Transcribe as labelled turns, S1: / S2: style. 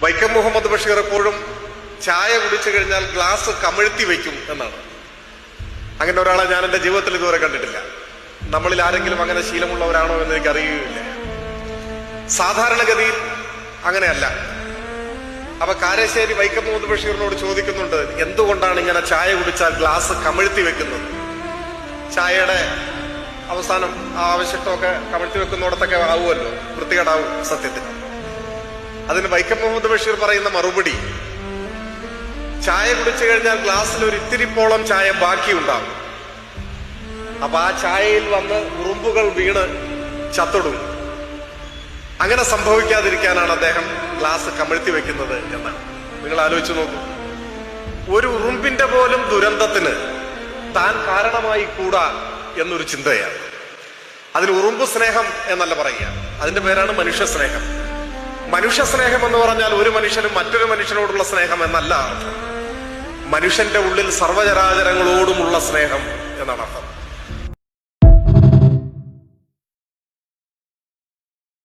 S1: വൈക്കം മുഹമ്മദ് ബഷീർ എപ്പോഴും ചായ കുടിച്ചു കഴിഞ്ഞാൽ ഗ്ലാസ് കമിഴ്ത്തി വയ്ക്കും എന്നാണ്. അങ്ങനെ ഒരാളെ ഞാൻ എന്റെ ജീവിതത്തിൽ ഇതുവരെ കണ്ടിട്ടില്ല. നമ്മളിൽ ആരെങ്കിലും അങ്ങനെ ശീലമുള്ളവരാണോ എന്ന് എനിക്ക് അറിയുകയില്ല. സാധാരണഗതിയിൽ അങ്ങനെയല്ല. അപ്പൊ കാരശ്ശേരി വൈക്കം മുഹമ്മദ് ബഷീറിനോട് ചോദിക്കുന്നുണ്ട്, എന്തുകൊണ്ടാണ് ഇങ്ങനെ ചായ കുടിച്ചാൽ ഗ്ലാസ് കമിഴ്ത്തി വെക്കുന്നത്? ചായയുടെ അവസാനം ആവശ്യത്വമൊക്കെ കമിഴ്ത്തി വെക്കുന്നിടത്തൊക്കെ ആവുമല്ലോ, വൃത്തികേടാവും സത്യത്തിൽ. അതിന് വൈക്കം മുഹമ്മദ് ബഷീർ പറയുന്ന മറുപടി, ചായ കുടിച്ചു കഴിഞ്ഞാൽ ഗ്ലാസ്സിൽ ഒരു ഇത്തിരിപ്പോളം ചായ ബാക്കിയുണ്ടാവും. അപ്പൊ ആ ചായയിൽ വന്ന് ഉറുമ്പുകൾ വീണ് ചത്തൊടും. അങ്ങനെ സംഭവിക്കാതിരിക്കാനാണ് അദ്ദേഹം ഗ്ലാസ് കമിഴ്ത്തി വെക്കുന്നത് എന്നാണ്. നിങ്ങൾ ആലോചിച്ചു നോക്കൂ, ഒരു ഉറുമ്പിന്റെ പോലും ദുരന്തത്തിന് താൻ കാരണമായി കൂടാ എന്നൊരു ചിന്തയാണ്. അതിന് ഉറുമ്പ് സ്നേഹം എന്നല്ല പറയുക, അതിന്റെ പേരാണ് മനുഷ്യ സ്നേഹം. മനുഷ്യ സ്നേഹം എന്ന് പറഞ്ഞാൽ ഒരു മനുഷ്യനും മറ്റൊരു മനുഷ്യനോടുള്ള സ്നേഹം എന്നല്ല അർത്ഥം. മനുഷ്യന്റെ ഉള്ളിൽ സർവ്വചരാചരങ്ങളോടുമുള്ള സ്നേഹം എന്നാണ് അർത്ഥം.